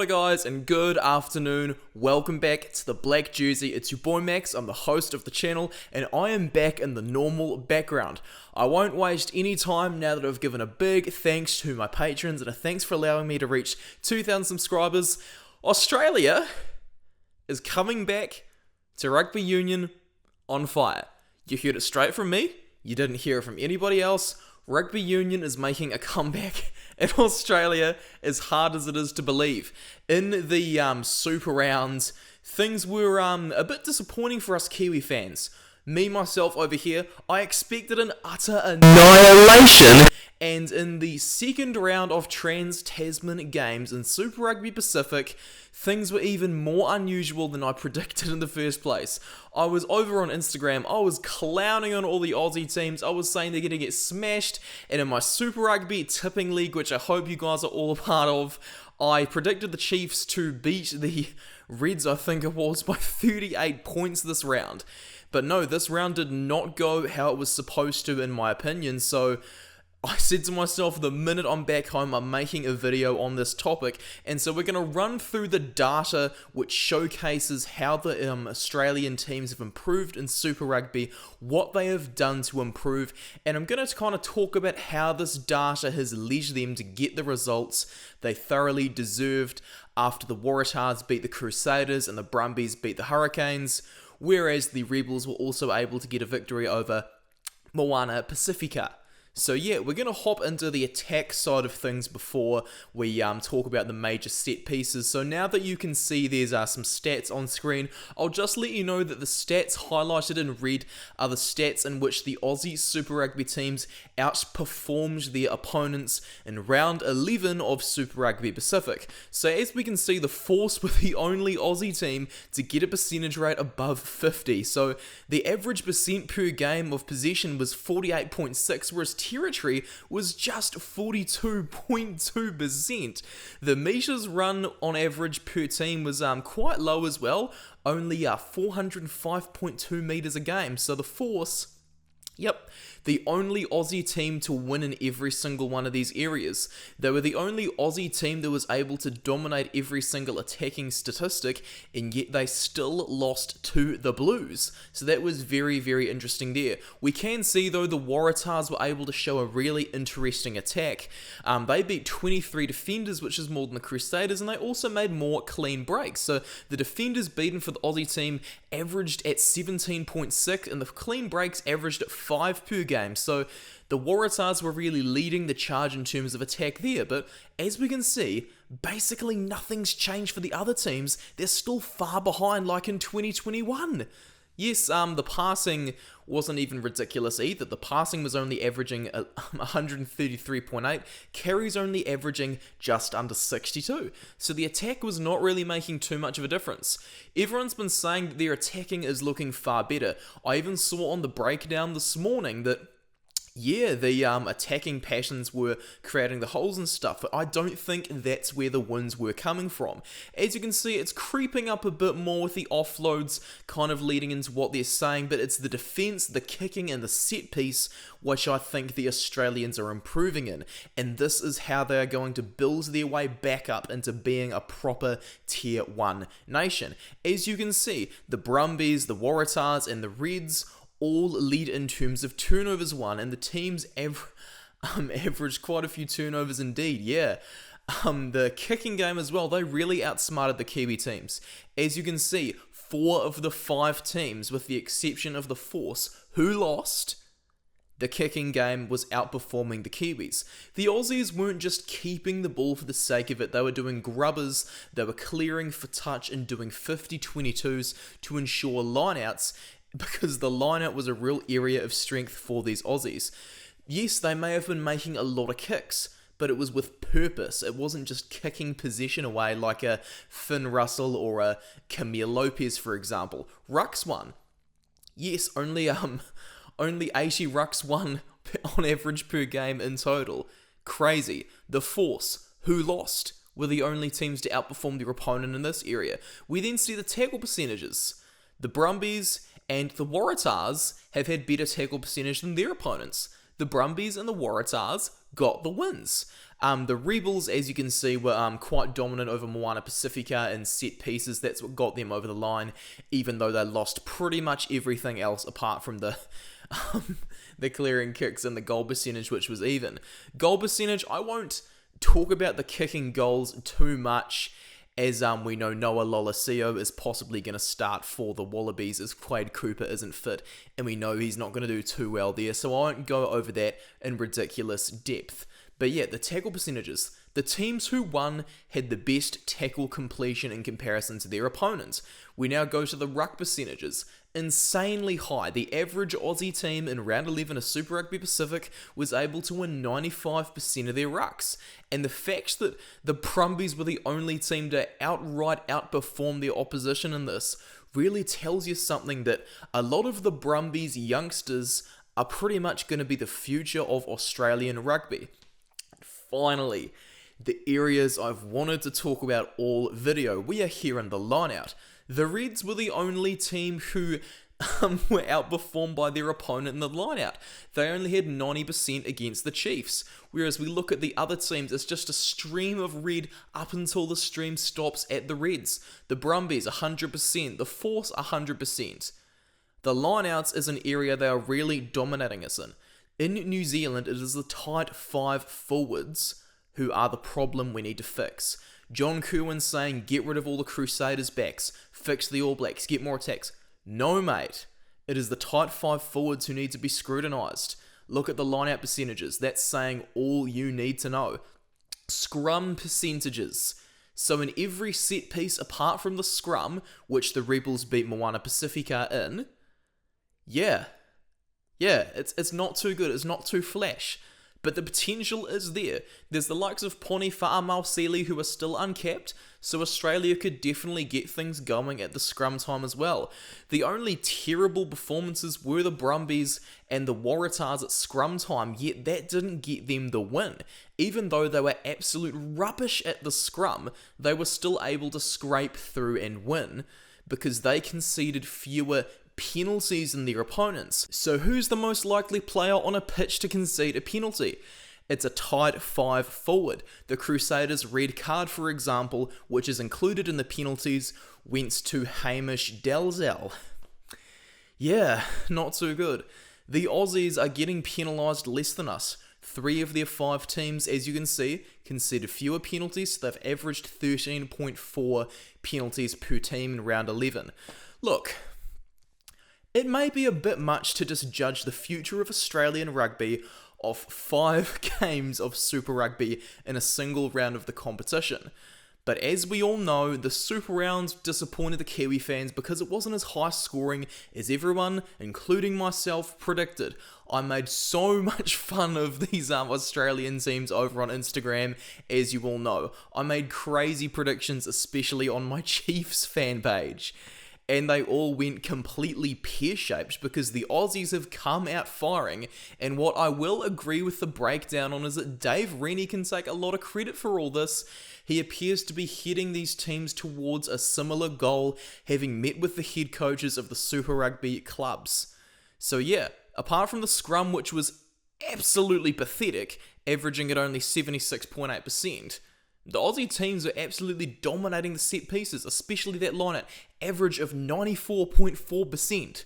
Morning guys and good afternoon, welcome back to the Black Jersey. It's your boy Max, I'm the host of the channel and I am back in the normal background. I won't waste any time now that I've given a big thanks to my patrons and a thanks for allowing me to reach 2,000 subscribers. Australia is coming back to rugby union on fire. You heard it straight from me, you didn't hear it from anybody else. Rugby union is making a comeback in Australia, as hard as it is to believe. In the Super rounds, things were a bit disappointing for us Kiwi fans. Me, myself over here, I expected an utter annihilation. And in the second round of Trans-Tasman games in Super Rugby Pacific, things were even more unusual than I predicted in the first place. I was over on Instagram, I was clowning on all the Aussie teams, I was saying they're going to get smashed, and in my Super Rugby tipping league, which I hope you guys are all a part of, I predicted the Chiefs to beat the Reds, I think it was, by 38 points this round. But no, this round did not go how it was supposed to in my opinion, so I said to myself, the minute I'm back home, I'm making a video on this topic, and so we're going to run through the data which showcases how the Australian teams have improved in Super Rugby, what they have done to improve, and I'm going to kind of talk about how this data has led them to get the results they thoroughly deserved after the Waratahs beat the Crusaders and the Brumbies beat the Hurricanes, whereas the Rebels were also able to get a victory over Moana Pacifica. So yeah, we're going to hop into the attack side of things before we talk about the major set pieces. So now that you can see there's some stats on screen, I'll just let you know that the stats highlighted in red are the stats in which the Aussie Super Rugby teams outperformed their opponents in round 11 of Super Rugby Pacific. So as we can see, the Force were the only Aussie team to get a percentage rate above 50. So the average percent per game of possession was 48.6, whereas territory was just 42.2%. The meters run on average per team was quite low as well, only 405.2 meters a game. So the Force, yep, the only Aussie team to win in every single one of these areas. They were the only Aussie team that was able to dominate every single attacking statistic, and yet they still lost to the Blues. So that was very, very interesting there. We can see though the Waratahs were able to show a really interesting attack. They beat 23 defenders, which is more than the Crusaders, and they also made more clean breaks. So the defenders beaten for the Aussie team averaged at 17.6, and the clean breaks averaged at 5 per game. So the Waratahs were really leading the charge in terms of attack there, but as we can see, basically nothing's changed for the other teams. They're still far behind like in 2021. Yes, the passing wasn't even ridiculous either. The passing was only averaging 133.8, carries only averaging just under 62. So the attack was not really making too much of a difference. Everyone's been saying that their attacking is looking far better. I even saw on the breakdown this morning that yeah, the attacking passions were creating the holes and stuff, but I don't think that's where the wins were coming from. As you can see, it's creeping up a bit more with the offloads kind of leading into what they're saying, but it's the defense, the kicking, and the set piece which I think the Australians are improving in, and this is how they are going to build their way back up into being a proper Tier 1 nation. As you can see, the Brumbies, the Waratahs, and the Reds all lead in terms of turnovers won, and the teams averaged quite a few turnovers indeed, yeah. The kicking game as well, they really outsmarted the Kiwi teams. As you can see, 4 of the 5 teams, with the exception of the Force, who lost, the kicking game was outperforming the Kiwis. The Aussies weren't just keeping the ball for the sake of it, they were doing grubbers, they were clearing for touch and doing 50-22s to ensure lineouts, because the lineout was a real area of strength for these Aussies. Yes, they may have been making a lot of kicks, but it was with purpose. It wasn't just kicking possession away like a Finn Russell or a Camille Lopez, for example. Rucks won. Yes, only 80 rucks won on average per game in total. Crazy. The Force, who lost, were the only teams to outperform their opponent in this area. We then see the tackle percentages. The Brumbies and the Waratahs have had better tackle percentage than their opponents. The Brumbies and the Waratahs got the wins. The Rebels, as you can see, were quite dominant over Moana Pacifica in set pieces. That's what got them over the line, even though they lost pretty much everything else apart from the the clearing kicks and the goal percentage, which was even. Goal percentage, I won't talk about the kicking goals too much, as we know Noah Lolesio is possibly going to start for the Wallabies as Quade Cooper isn't fit, and we know he's not going to do too well there, so I won't go over that in ridiculous depth. But yeah, the tackle percentages. The teams who won had the best tackle completion in comparison to their opponents. We now go to the ruck percentages. Insanely high. The average Aussie team in round 11 of Super Rugby Pacific was able to win 95% of their rucks. And the fact that the Brumbies were the only team to outright outperform their opposition in this really tells you something, that a lot of the Brumbies youngsters are pretty much going to be the future of Australian rugby. Finally, the areas I've wanted to talk about all video. We are here in the lineout. The Reds were the only team who were outperformed by their opponent in the lineout. They only had 90% against the Chiefs. Whereas we look at the other teams, it's just a stream of red up until the stream stops at the Reds. The Brumbies, 100%. The Force, 100%. The lineouts is an area they are really dominating us in. In New Zealand, it is the tight 5 forwards who are the problem we need to fix. John Kerwin saying, get rid of all the Crusaders backs, fix the All Blacks, get more attacks. No, mate. It is the tight 5 forwards who need to be scrutinised. Look at the line-out percentages. That's saying all you need to know. Scrum percentages. So in every set piece apart from the scrum, which the Rebels beat Moana Pacifica in, yeah, it's not too good, it's not too flash. But the potential is there. There's the likes of Poni Fa'amausili who are still uncapped, so Australia could definitely get things going at the scrum time as well. The only terrible performances were the Brumbies and the Waratahs at scrum time, yet that didn't get them the win. Even though they were absolute rubbish at the scrum, they were still able to scrape through and win, because they conceded fewer penalties than their opponents. So who's the most likely player on a pitch to concede a penalty? It's a tight 5 forward. The Crusaders' red card, for example, which is included in the penalties, went to Hamish Dalzell. Yeah, not so good. The Aussies are getting penalised less than us. 3 of their 5 teams, as you can see, conceded fewer penalties, so they've averaged 13.4 penalties per team in round 11. Look, it may be a bit much to just judge the future of Australian rugby off 5 games of Super Rugby in a single round of the competition. But as we all know, the Super Rounds disappointed the Kiwi fans because it wasn't as high scoring as everyone, including myself, predicted. I made so much fun of these Australian teams over on Instagram, as you all know. I made crazy predictions, especially on my Chiefs fan page. And they all went completely pear-shaped because the Aussies have come out firing, and what I will agree with the breakdown on is that Dave Rennie can take a lot of credit for all this. He appears to be heading these teams towards a similar goal, having met with the head coaches of the Super Rugby clubs. So yeah, apart from the scrum, which was absolutely pathetic, averaging at only 76.8%, the Aussie teams are absolutely dominating the set pieces, especially that line-out, average of 94.4%.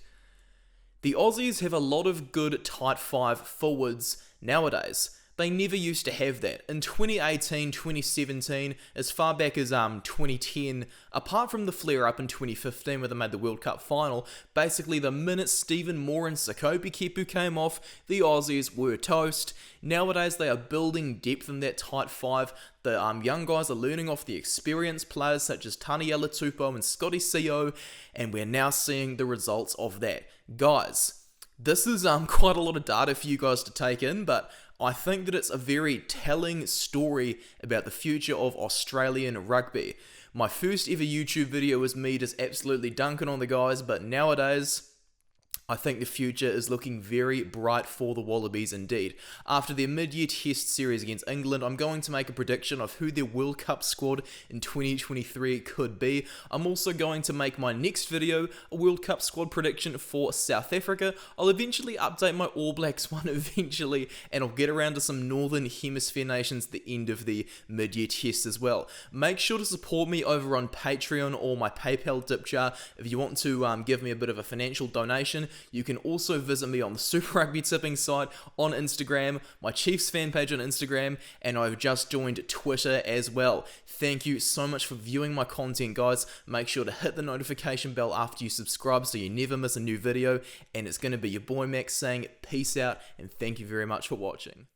The Aussies have a lot of good tight 5 forwards nowadays. They never used to have that. In 2018, 2017, as far back as 2010, apart from the flare-up in 2015 where they made the World Cup final, basically the minute Stephen Moore and Sakopi Kepu came off, the Aussies were toast. Nowadays, they are building depth in that tight 5. The young guys are learning off the experienced players such as Taniela Tupou and Scotty Sio, and we're now seeing the results of that. Guys, this is quite a lot of data for you guys to take in, but I think that it's a very telling story about the future of Australian rugby. My first ever YouTube video was me just absolutely dunking on the guys, but nowadays, I think the future is looking very bright for the Wallabies indeed. After their mid-year test series against England, I'm going to make a prediction of who their World Cup squad in 2023 could be. I'm also going to make my next video a World Cup squad prediction for South Africa. I'll eventually update my All Blacks one eventually, and I'll get around to some Northern Hemisphere nations at the end of the mid-year test as well. Make sure to support me over on Patreon or my PayPal dip jar if you want to give me a bit of a financial donation. You can also visit me on the Super Rugby tipping site on Instagram, my Chiefs fan page on Instagram, and I've just joined Twitter as well. Thank you so much for viewing my content, guys. Make sure to hit the notification bell after you subscribe so you never miss a new video. And it's going to be your boy Max saying peace out, and thank you very much for watching.